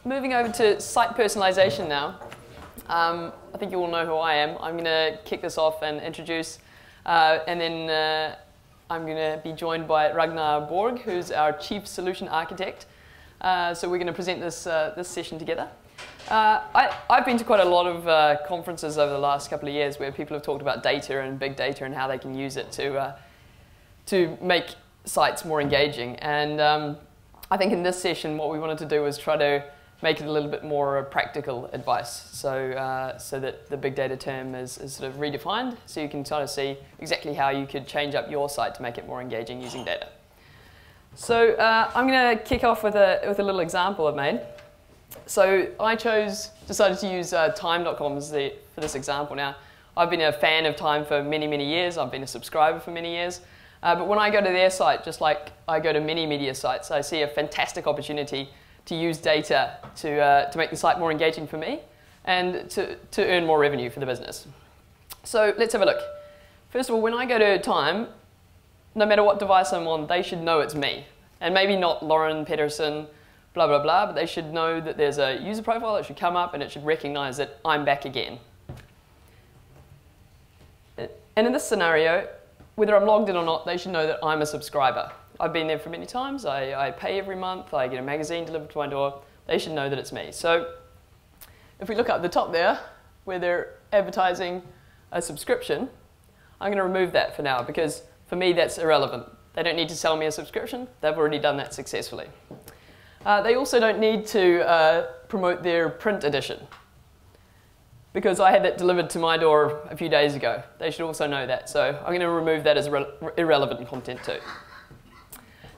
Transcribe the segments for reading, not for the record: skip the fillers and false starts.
Moving over to site personalization now. I think you all know who I am. I'm going to kick this off and introduce, and then I'm going to be joined by Ragnar Borg, who's our Chief Solution Architect. So we're going to present this, this session together. I've been to quite a lot of conferences over the last couple of years where people have talked about data and big data and how they can use it to make sites more engaging. And I think in this session what we wanted to do was try to make it a little bit more practical advice, so, so that the big data term is sort of redefined, so you can sort of see exactly how you could change up your site to make it more engaging using data. So I'm going to kick off with a little example I've made. So I decided to use time.com for this example. Now, I've been a fan of Time for many, many years. I've been a subscriber for many years. But when I go to their site, just like I go to many media sites, I see a fantastic opportunity to use data to make the site more engaging for me and to earn more revenue for the business. So let's have a look. First of all, when I go to Time, no matter what device I'm on, they should know it's me. And maybe not Lauren Pedersen, blah, blah, blah, but they should know that there's a user profile that should come up and it should recognize that I'm back again. And in this scenario, whether I'm logged in or not, they should know that I'm a subscriber. I've been there for many times, I pay every month, I get a magazine delivered to my door, they should know that it's me. So if we look up the top there, where they're advertising a subscription, I'm going to remove that for now because for me that's irrelevant. They don't need to sell me a subscription, they've already done that successfully. They also don't need to promote their print edition because I had that delivered to my door a few days ago. They should also know that, so I'm going to remove that as irrelevant content too.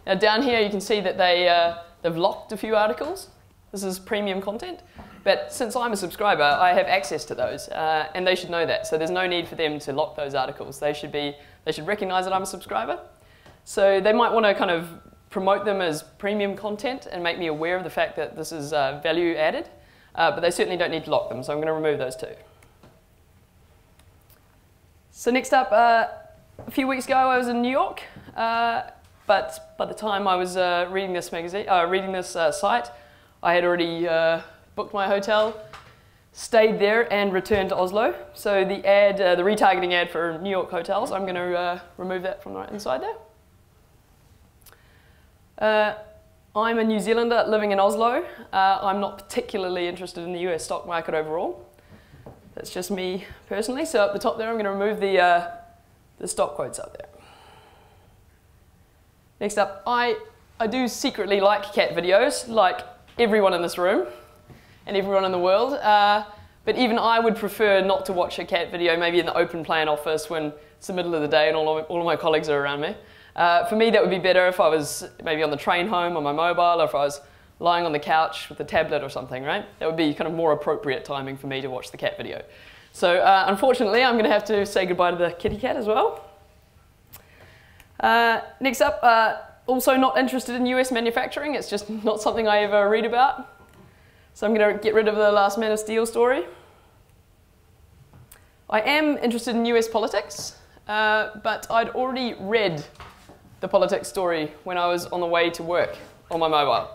Now down here you can see that they've locked a few articles. This is premium content, but since I'm a subscriber I have access to those and they should know that, so there's no need for them to lock those articles. They should recognize that I'm a subscriber. So they might want to kind of promote them as premium content and make me aware of the fact that this is value added, but they certainly don't need to lock them, so I'm going to remove those too. So next up, a few weeks ago I was in New York, but by the time I was reading this site, I had already booked my hotel, stayed there and returned to Oslo. So the ad, the retargeting ad for New York hotels, I'm going to remove that from right inside there. I'm a New Zealander living in Oslo. I'm not particularly interested in the US stock market overall. That's just me personally. So up the top there, I'm going to remove the stock quotes up there. Next up, I do secretly like cat videos, like everyone in this room and everyone in the world. But even I would prefer not to watch a cat video, maybe in the open plan office when it's the middle of the day and all of my colleagues are around me. For me, that would be better if I was maybe on the train home on my mobile, or if I was lying on the couch with a tablet or something, right? That would be kind of more appropriate timing for me to watch the cat video. So unfortunately, I'm going to have to say goodbye to the kitty cat as well. Next up, also not interested in US manufacturing. It's just not something I ever read about. So I'm going to get rid of the Last Man of Steel story. I am interested in US politics, but I'd already read the politics story when I was on the way to work on my mobile.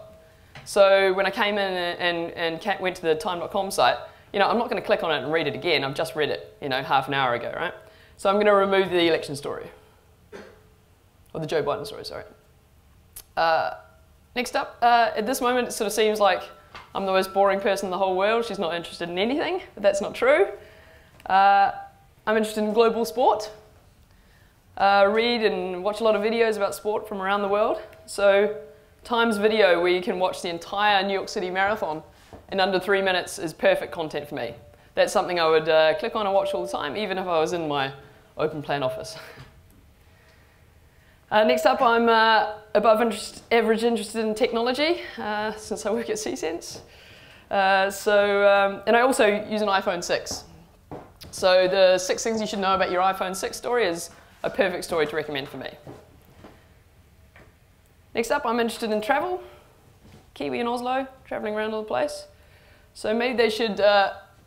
So when I came in and went to the time.com site, you know, I'm not going to click on it and read it again. I've just read it, you know, half an hour ago, right? So I'm going to remove the election story. Or the Joe Biden story, sorry. Next up, at this moment it sort of seems like I'm the most boring person in the whole world. She's not interested in anything, but that's not true. I'm interested in global sport. Read and watch a lot of videos about sport from around the world. So Time's video where you can watch the entire New York City Marathon in under 3 minutes is perfect content for me. That's something I would click on and watch all the time, even if I was in my open plan office. Next up, I'm above average interested in technology, since I work at C-Sense. And I also use an iPhone 6. So the 6 things you should know about your iPhone 6 story is a perfect story to recommend for me. Next up, I'm interested in travel. Kiwi in Oslo, traveling around all the place. So maybe they should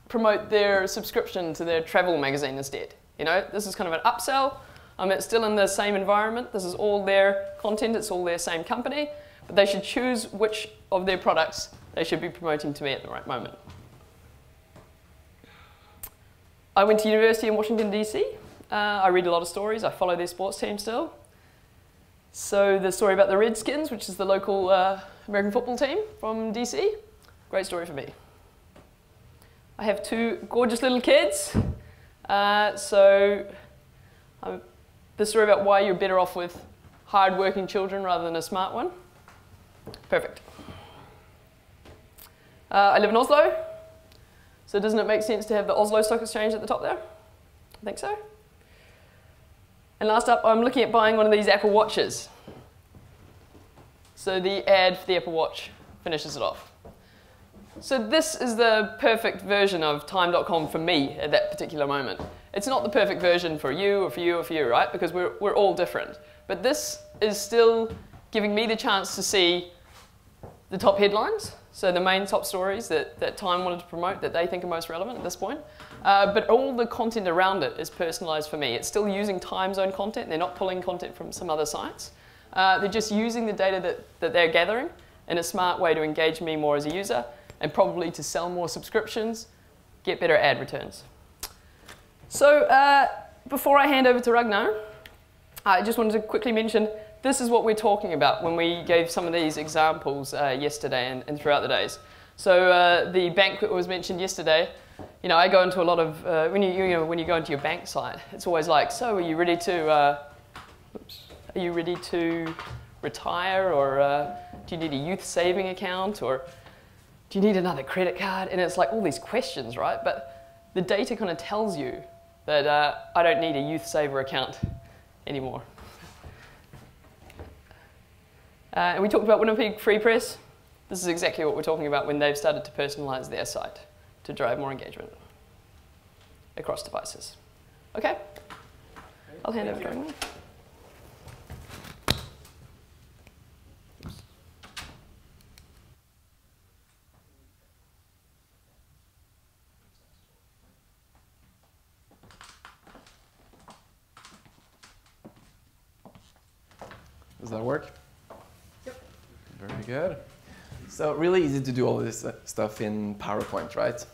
promote their subscription to their travel magazine instead. You know, this is kind of an upsell. It's still in the same environment. This is all their content. It's all their same company. but they should choose which of their products they should be promoting to me at the right moment. I went to university in Washington, DC. I read a lot of stories. I follow their sports team still. So the story about the Redskins, which is the local American football team from DC, great story for me. I have 2 gorgeous little kids. The story about why you're better off with hard-working children rather than a smart one. Perfect. I live in Oslo. So doesn't it make sense to have the Oslo Stock Exchange at the top there? I think so. And last up, I'm looking at buying one of these Apple Watches. So the ad for the Apple Watch finishes it off. So this is the perfect version of time.com for me at that particular moment. It's not the perfect version for you or for you or for you, right? Because we're all different. But this is still giving me the chance to see the top headlines, so the main top stories that Time wanted to promote that they think are most relevant at this point. But all the content around it is personalized for me. It's still using time zone content. They're not pulling content from some other sites. They're just using the data that they're gathering in a smart way to engage me more as a user and probably to sell more subscriptions, get better ad returns. So before I hand over to Ragnar, I just wanted to quickly mention this is what we're talking about when we gave some of these examples yesterday and throughout the days. So the banquet was mentioned yesterday. You know, I go into a lot of when you go into your bank site, it's always like, so are you ready to retire, or do you need a youth saving account, or do you need another credit card? And it's like all these questions, right? But the data kind of tells you that I don't need a youth saver account anymore. And we talked about Winnipeg Free Press. This is exactly what we're talking about when they've started to personalize their site to drive more engagement across devices. Okay? I'll hand over to Ragnar. Does that work? Yep. Very good. So really easy to do all this stuff in PowerPoint, right?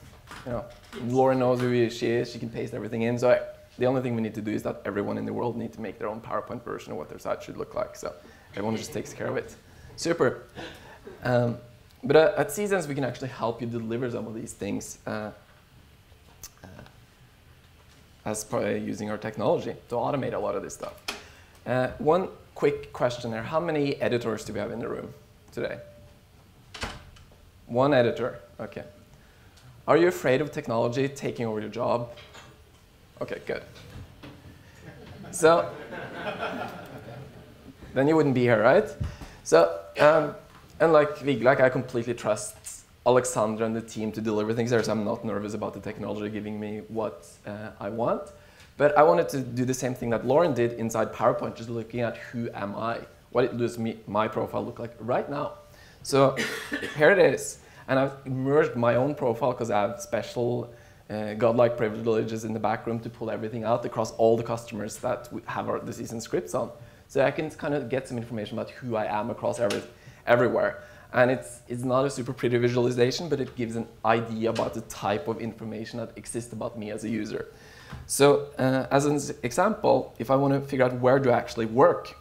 You know, Lauren knows who she is. She can paste everything in. So the only thing we need to do is that everyone in the world needs to make their own PowerPoint version of what their site should look like. So everyone just takes care of it. Super. But at Seasons, we can actually help you deliver some of these things as using our technology to automate a lot of this stuff. One quick question there. How many editors do we have in the room today? One editor. Okay. Are you afraid of technology taking over your job? Okay, good. So then you wouldn't be here, right? So and like I completely trust Alexandra and the team to deliver things there, so I'm not nervous about the technology giving me what I want. But I wanted to do the same thing that Lauren did inside PowerPoint, just looking at who am I? What does my profile look like right now? So here it is. And I've merged my own profile because I have special godlike privileges in the back room to pull everything out across all the customers that we have the season scripts on. So I can kind of get some information about who I am across everywhere. And it's not a super pretty visualization, but it gives an idea about the type of information that exists about me as a user. So as an example, if I want to figure out where do I actually work,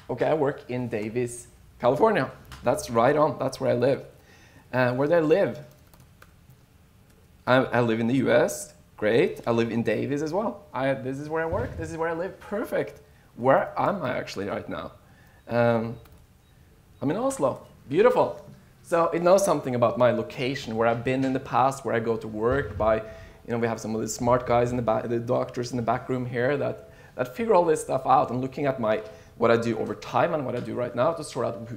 okay, I work in Davis, California. That's right on. That's where I live. Where do I live? I live in the US. Great. I live in Davis as well. This is where I work. This is where I live. Perfect. Where am I actually right now? I'm in Oslo. Beautiful. So it knows something about my location, where I've been in the past, where I go to work. We have some of the smart guys in the back, the doctors in the back room here that figure all this stuff out and looking at what I do over time and what I do right now to sort out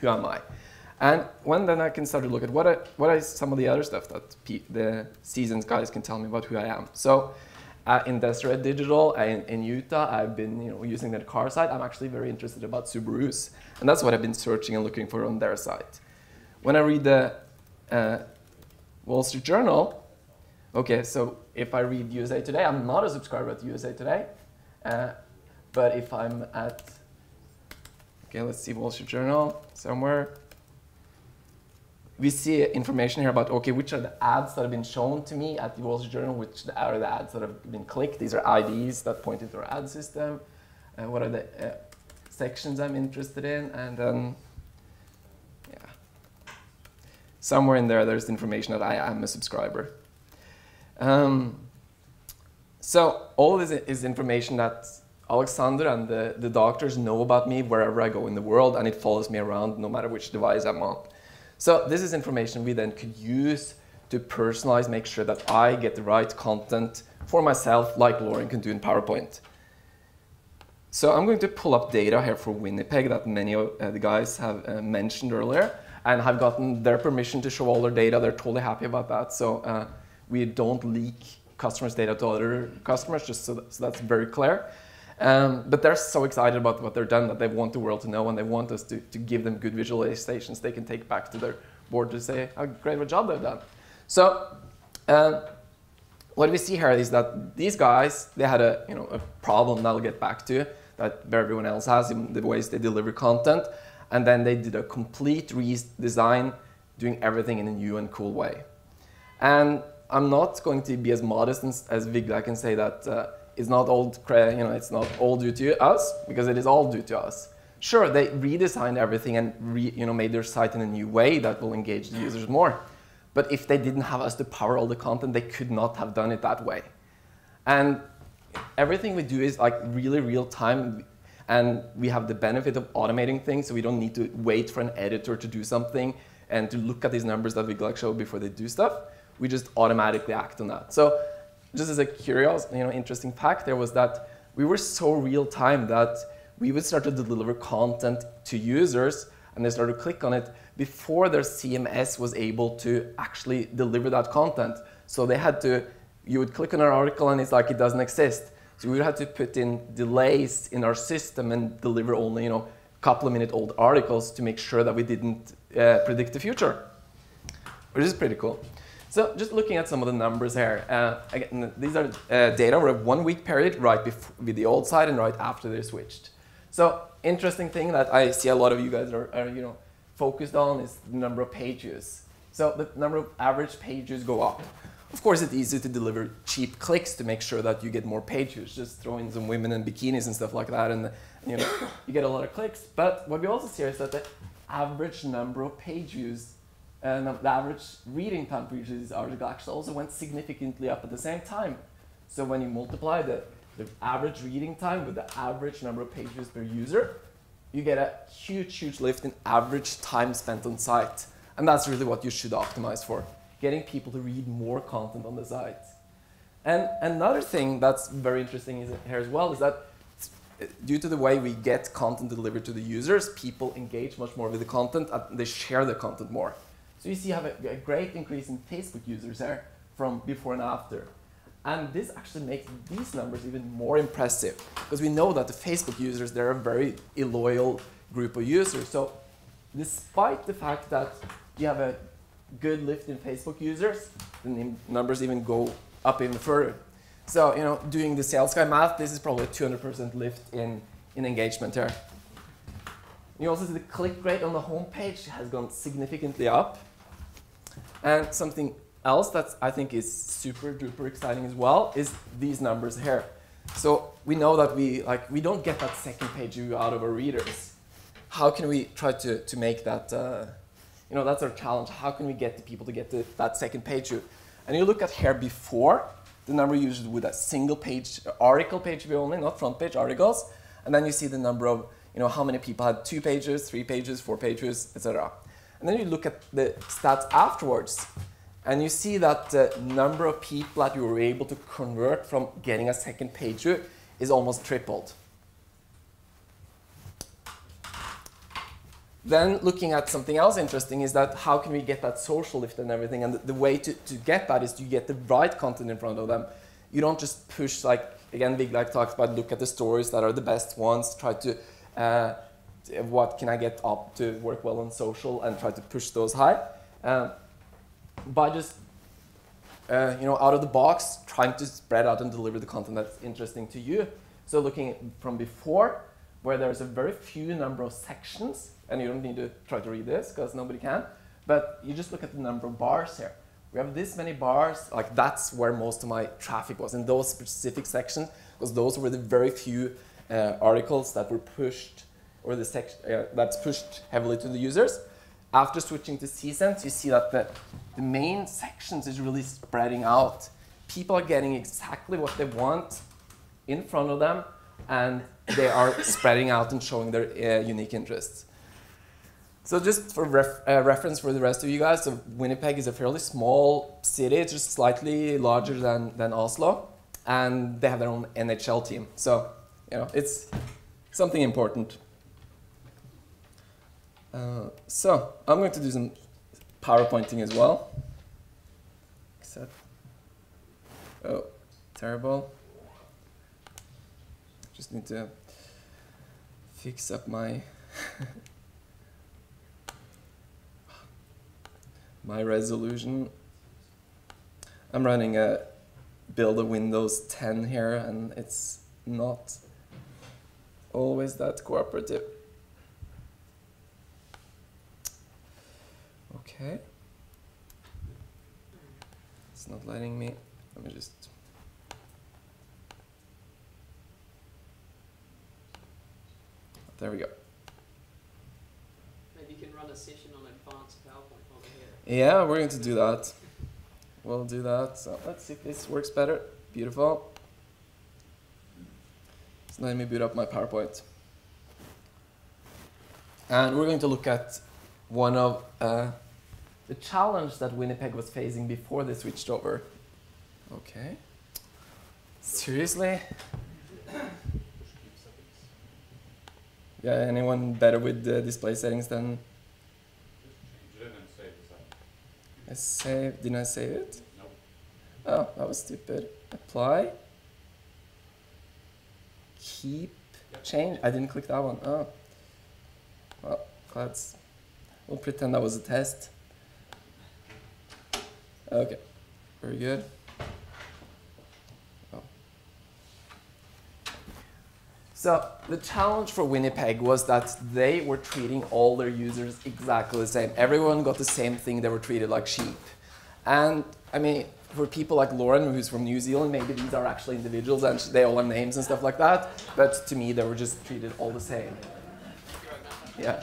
who am I. And then I can start to look at what are some of the other stuff that the Seasons guys can tell me about who I am. So in Deseret Digital, in Utah, I've been using their car site. I'm actually very interested about Subarus. And that's what I've been searching and looking for on their site. When I read the Wall Street Journal, okay, so if I read USA Today, I'm not a subscriber at USA Today. But if I'm at, Okay, let's see Wall Street Journal somewhere. We see information here about, okay, which are the ads that have been shown to me at the Wall Street Journal, which are the ads that have been clicked. These are IDs that point into our ad system. What are the sections I'm interested in, and then, yeah. Somewhere in there, there's information that I am a subscriber. So all of this is information that Alexander and the doctors know about me wherever I go in the world, and it follows me around no matter which device I'm on. So this is information we then could use to personalize, make sure that I get the right content for myself, like Lauren can do in PowerPoint. So I'm going to pull up data here for Winnipeg that many of the guys have mentioned earlier, and have gotten their permission to show all their data. They're totally happy about that. So we don't leak customers' data to other customers, just so that's very clear. But they're so excited about what they've done that they want the world to know, and they want us to give them good visualizations they can take back to their board to say how great of a job they've done. So what we see here is that these guys, they had a problem that I'll get back to, that everyone else has in the ways they deliver content, and then they did a complete redesign, doing everything in a new and cool way. And I'm not going to be as modest as Vigla can say that it's not all it's not all due to us, because it is all due to us. Sure, they redesigned everything and made their site in a new way that will engage the users more. But if they didn't have us to power all the content, they could not have done it that way. And everything we do is like really real time, and we have the benefit of automating things, so we don't need to wait for an editor to do something and to look at these numbers that Vigla showed before they do stuff. We just automatically act on that. So just as a curious, interesting fact there was that we were so real time that we would start to deliver content to users, and they started to click on it before their CMS was able to actually deliver that content. So they had to, you would click on an article and it's like it doesn't exist. So we would have to put in delays in our system and deliver only, couple of minute old articles to make sure that we didn't predict the future, which is pretty cool. So just looking at some of the numbers here, again, these are data over a 1 week period right before, with the old site and right after they switched. So interesting thing that I see a lot of you guys are focused on is the number of page views. So the number of average page views go up. Of course, it's easy to deliver cheap clicks to make sure that you get more page views. Just throw in some women in bikinis and stuff like that, and you get a lot of clicks. But what we also see is that the average number of page views and the average reading time for each of these articles actually also went significantly up at the same time. So when you multiply the average reading time with the average number of page views per user, you get a huge, huge lift in average time spent on site. And that's really what you should optimize for, getting people to read more content on the site. And another thing that's very interesting here as well is that due to the way we get content delivered to the users, people engage much more with the content and they share the content more. So you see you have a great increase in Facebook users there from before and after. And this actually makes these numbers even more impressive, because we know that the Facebook users, they're a very illoyal group of users. So despite the fact that you have a good lift in Facebook users, the numbers even go up even further. So, doing the sales guy math, this is probably a 200% lift in engagement here. You also see the click rate on the homepage has gone significantly up. And something else that I think is super duper exciting as well is these numbers here. So we know that we don't get that second page view out of our readers. How can we try to make that, that's our challenge. How can we get the people to get to that second page view? And you look at here before, the number used with a single page, article page view only, not front page articles. And then you see the number of, how many people had 2 pages, 3 pages, 4 pages, etc. And then you look at the stats afterwards, and you see that the number of people that you were able to convert from getting a second page view is almost tripled. Then looking at something else interesting is that how can we get that social lift and everything, and the way to get that is to get the right content in front of them. You don't just push, again, Vigla talks about look at the stories that are the best ones, try to what can I get up to work well on social, and try to push those high. By just, out of the box, trying to spread out and deliver the content that's interesting to you. So looking from before, where there's a very few number of sections, and you don't need to try to read this because nobody can, but you just look at the number of bars here. We have this many bars, like that's where most of my traffic was, in those specific sections, because those were the very few articles that were pushed, or the section that's pushed heavily to the users. After switching to CSense, you see that the main sections is really spreading out. People are getting exactly what they want in front of them, and they are spreading out and showing their unique interests. So just for reference for the rest of you guys, so Winnipeg is a fairly small city. It's just slightly larger than Oslo, and they have their own NHL team. So, you know, it's something important. So I'm going to do some PowerPointing as well. Except, oh, terrible. Just need to fix up my my resolution. I'm running a build a Windows 10 here, and it's not always that cooperative. Okay. It's not letting me. Let me just. There we go. Maybe you can run a session on advanced PowerPoint over here. Yeah, we're going to do that. We'll do that. So let's see if this works better. Beautiful. So let me boot up my PowerPoint. And we're going to look at one of the challenge that Winnipeg was facing before they switched over. Okay. Seriously? Yeah, anyone better with the display settings than? I saved. Didn't I save it? Nope. Oh, that was stupid. Apply. Keep. Change. I didn't click that one. Oh. Well, let's. We'll pretend that was a test. Okay. Very good. Oh. So the challenge for Winnipeg was that they were treating all their users exactly the same. Everyone got the same thing. They were treated like sheep. And I mean, for people like Lauren, who's from New Zealand, maybe these are actually individuals and they all have names and stuff like that. But to me, they were just treated all the same. Yeah.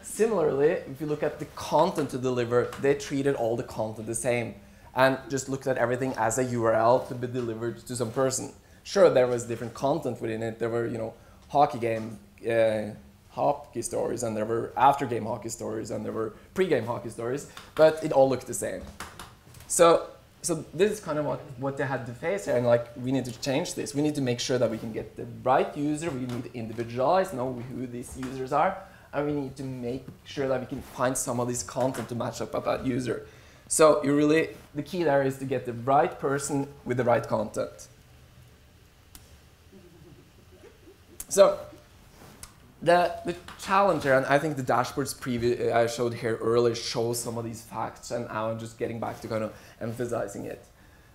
Similarly, if you look at the content to deliver, they treated all the content the same and just looked at everything as a URL to be delivered to some person. Sure, there was different content within it. There were, you know, hockey game hockey stories, and there were after-game hockey stories, and there were pre-game hockey stories, but it all looked the same. So this is kind of what they had to face here, and like, we need to change this. We need to make sure that we can get the right user. We need to individualize, know who these users are, and we need to make sure that we can find some of this content to match up with that user. So the key there is to get the right person with the right content. So the challenge here, and I think the dashboards I showed here earlier shows some of these facts, and now I'm just getting back to kind of emphasizing it.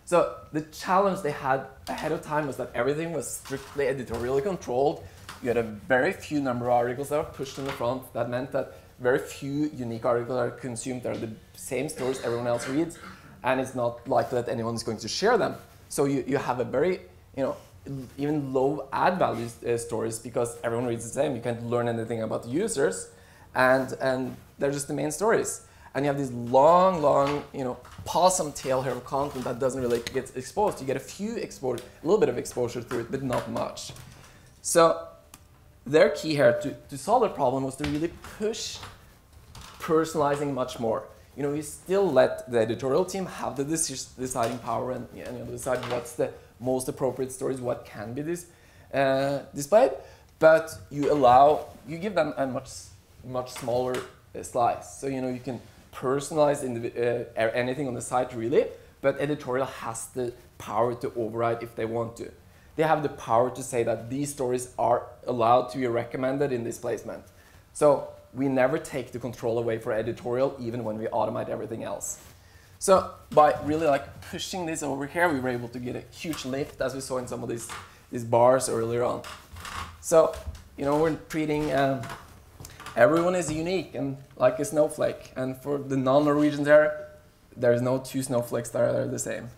So the challenge they had ahead of time was that everything was strictly editorially controlled. You had a very few number of articles that were pushed in the front. That meant that very few unique articles are consumed. They're the same stories everyone else reads, and it's not likely that anyone is going to share them. So you have a very, you know, even low ad value stories because everyone reads the same. You can't learn anything about the users, and they're just the main stories. And you have this long, you know, possum tail here of content that doesn't really get exposed. You get a little bit of exposure through it, but not much. So their key here to solve the problem was to really push personalizing much more. You know, you still let the editorial team have the deciding power and you know, decide what's the most appropriate stories, what can be displayed, but you give them a much smaller slice. So, you know, you can personalize anything on the site really, but editorial has the power to override if they want to. They have the power to say that these stories are allowed to be recommended in this placement. So we never take the control away for editorial, even when we automate everything else. So by really like pushing this over here, we were able to get a huge lift, as we saw in some of these bars earlier on. So, we're treating everyone is unique and like a snowflake. And for the non-Norwegians there's no two snowflakes that are the same.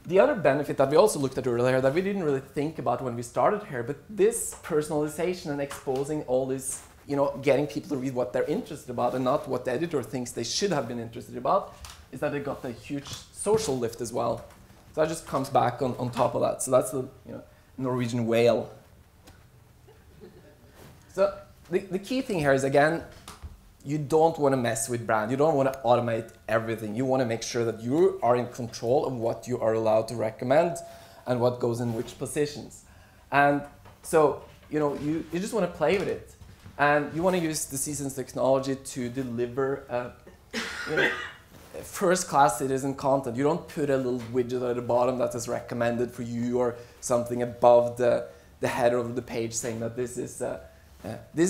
The other benefit that we also looked at earlier that we didn't really think about when we started here, but this personalization and exposing all this, getting people to read what they're interested about and not what the editor thinks they should have been interested about, is that it got a huge social lift as well. So that just comes back on top of that. So that's the Norwegian whale. So the key thing here is, again, you don't want to mess with brand. You don't want to automate everything. You want to make sure that you are in control of what you are allowed to recommend and what goes in which positions. And so, you just want to play with it. And you want to use the Seasons technology to deliver first-class citizen content. You don't put a little widget at the bottom that is recommended for you or something above the header of the page saying that this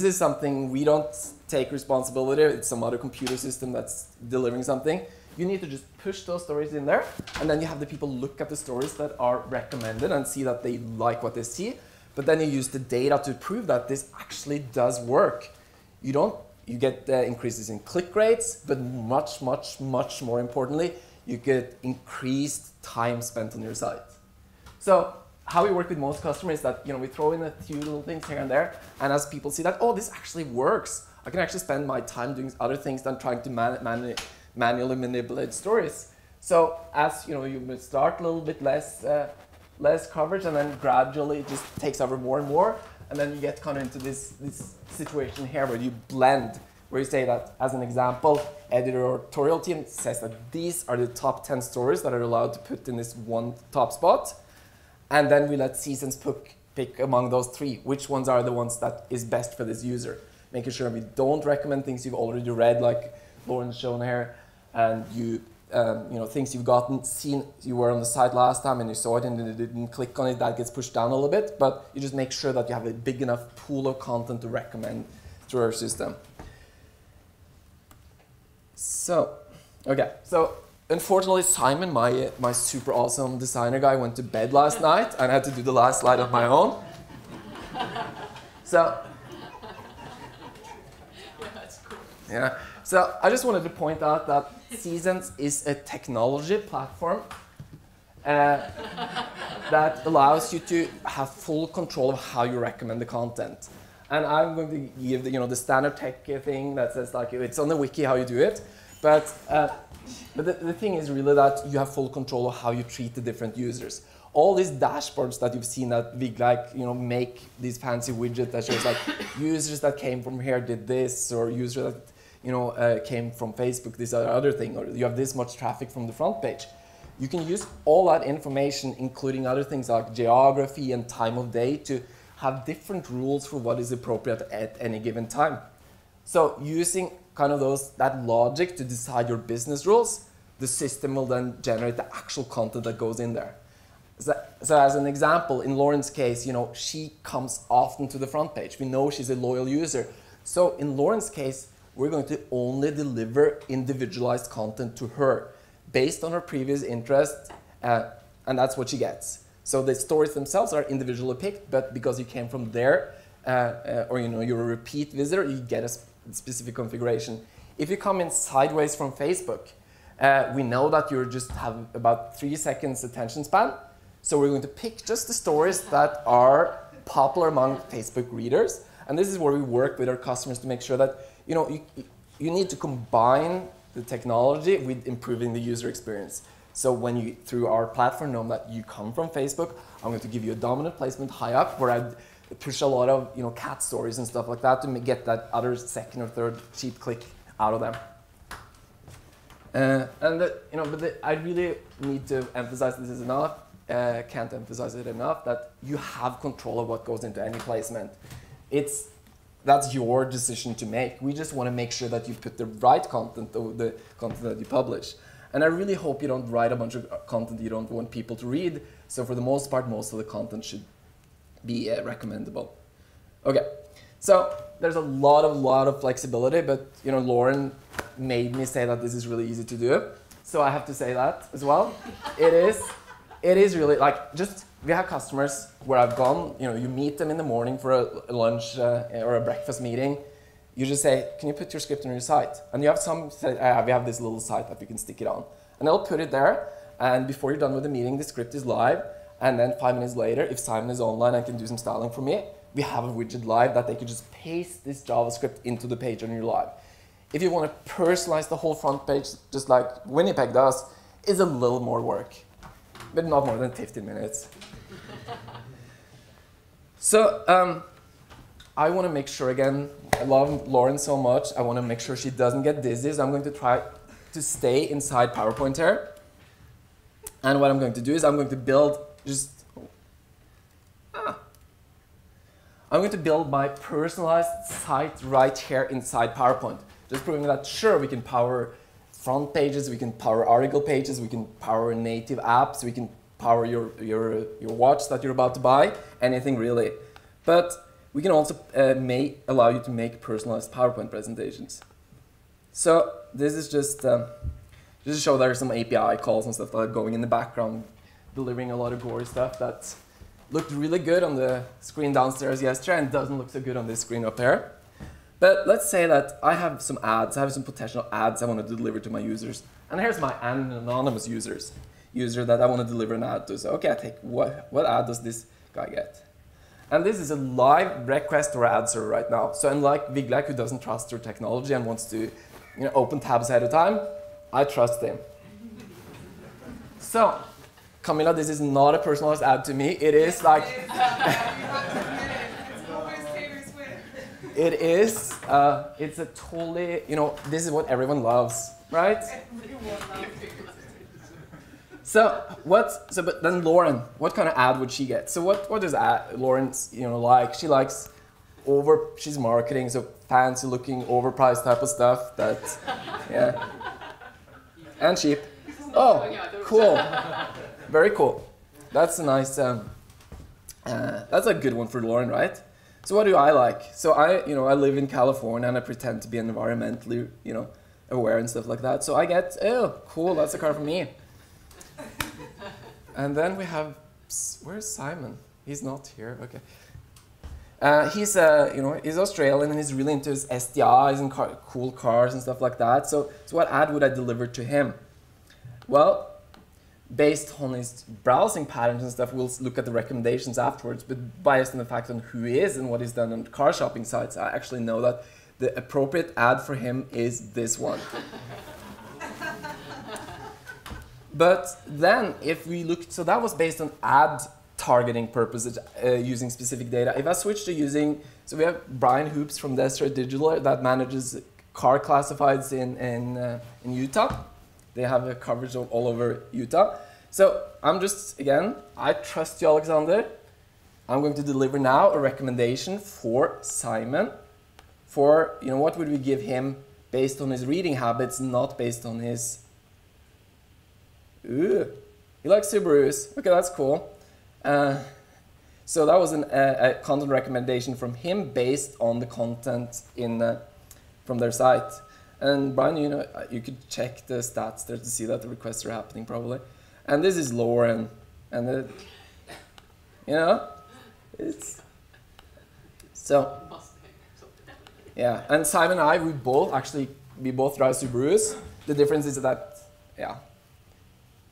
is something we don't take responsibility. It's some other computer system that's delivering something. You need to just push those stories in there, and then you have the people look at the stories that are recommended and see that they like what they see. But then you use the data to prove that this actually does work. You get increases in click rates, but much, much, much more importantly, you get increased time spent on your site. So how we work with most customers is that we throw in a few little things here and there, and as people see that, oh, this actually works, I can actually spend my time doing other things than trying to manually manipulate stories. So as you start a little bit less coverage, and then gradually it just takes over more and more, and then you get kind of into this situation here where you blend, where you say that, as an example, editorial team says that these are the top 10 stories that are allowed to put in this one top spot. And then we let Seasons pick among those three, which ones are the ones that is best for this user. Making sure we don't recommend things you've already read, like Lauren's shown here, and things you've seen, you were on the site last time and you saw it and you didn't click on it, that gets pushed down a little bit, but you just make sure that you have a big enough pool of content to recommend through our system. So, unfortunately, Simon, my super awesome designer guy, went to bed last night and I had to do the last slide on my own. So, so I just wanted to point out that Seasons is a technology platform that allows you to have full control of how you recommend the content. And I'm going to give the standard tech thing that says it's on the wiki how you do it, but the thing is really that you have full control of how you treat the different users. All these dashboards that you've seen that we make these fancy widgets that shows users that came from here did this, or users that came from Facebook, this other thing, or you have this much traffic from the front page. You can use all that information, including other things like geography and time of day, to have different rules for what is appropriate at any given time. So using kind of that logic to decide your business rules, the system will then generate the actual content that goes in there. So as an example, in Lauren's case, she comes often to the front page. We know she's a loyal user. So in Lauren's case, we're going to only deliver individualized content to her based on her previous interest, and that's what she gets. So the stories themselves are individually picked, but because you came from there, or you're a repeat visitor, you get a specific configuration. If you come in sideways from Facebook, we know that you just have about 3 seconds attention span. So we're going to pick just the stories that are popular among Facebook readers. And this is where we work with our customers to make sure that you need to combine the technology with improving the user experience. So when you, through our platform, know that you come from Facebook, I'm going to give you a dominant placement high up where I push a lot of cat stories and stuff like that to get that other second or third cheap click out of them. I really need to emphasize this enough. Can't emphasize it enough that you have control of what goes into any placement. That's your decision to make. We just want to make sure that you put the right content, the content that you publish. And I really hope you don't write a bunch of content you don't want people to read. So for the most part, most of the content should be recommendable. Okay, so there's a lot of flexibility, but Lauren made me say that this is really easy to do. So I have to say that as well. It is really just we have customers where I've gone, you meet them in the morning for a lunch or a breakfast meeting. You just say, can you put your script on your site? And you have some say, we have this little site that we can stick it on. And they'll put it there, and before you're done with the meeting, the script is live. And then 5 minutes later, if Simon is online and can do some styling for me, we have a widget live that they can just paste this JavaScript into the page on your live. If you want to personalize the whole front page, just like Winnipeg does, it's a little more work, but not more than 15 minutes. So I want to make sure, again, I love Lauren so much, I want to make sure she doesn't get dizzy, so I'm going to try to stay inside PowerPoint here. And what I'm going to do is I'm going to build I'm going to build my personalized site right here inside PowerPoint. Just proving that, sure, we can power front pages, we can power article pages, we can power native apps, we can power your watch that you're about to buy, anything really. But we can also allow you to make personalized PowerPoint presentations. So this is just to show there's some API calls and stuff like that going in the background, delivering a lot of gory stuff that looked really good on the screen downstairs yesterday and doesn't look so good on this screen up here. But let's say that I have some ads, I have some potential ads I want to deliver to my users. And here's my anonymous user that I want to deliver an ad to. So okay, I take what ad does this guy get? And this is a live request to our ad server right now. So unlike Viglak, who doesn't trust your technology and wants to open tabs ahead of time, I trust him. So, Camilla, this is not a personalized ad to me. It is like... It is, it's a totally, this is what everyone loves, right? But then Lauren, what kind of ad would she get? So what does Lauren, like? She likes she's marketing, so fancy looking, overpriced type of stuff that, yeah. And cheap. Oh, cool. Very cool. That's a nice, that's a good one for Lauren, right? So what do I like? So I live in California and I pretend to be environmentally, aware and stuff like that. So I get, oh, cool, that's a car for me. And then we have, where's Simon? He's not here, okay. He's Australian and he's really into his SDIs and cool cars and stuff like that. So what ad would I deliver to him? Well, based on his browsing patterns and stuff, we'll look at the recommendations afterwards, but based on the fact on who he is and what he's done on car shopping sites, I actually know that the appropriate ad for him is this one. But then if we look, so that was based on ad targeting purposes, using specific data. If I switch to using, so we have Brian Hoops from Deseret Digital that manages car classifieds in Utah. They have a coverage of all over Utah. So I'm just, again, I trust you, Alexander. I'm going to deliver now a recommendation for Simon for, what would we give him based on his reading habits, not based on his, he likes Subarus. Okay, that's cool. So that was a content recommendation from him based on the content from their site. And Brian, you could check the stats there to see that the requests are happening probably. And this is Lauren, and it's so. Yeah, and Simon and I, we both drive Subarus. The difference is that, yeah,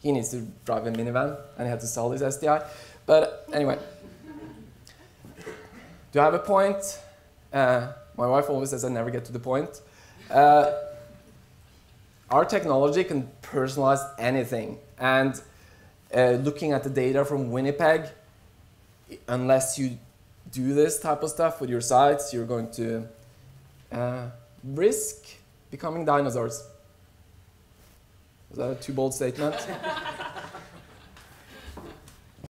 he needs to drive a minivan and he had to sell his SDI. But anyway, do I have a point? My wife always says I never get to the point. Our technology can personalize anything, and looking at the data from Winnipeg, unless you do this type of stuff with your sites, you're going to risk becoming dinosaurs. Is that a too bold statement?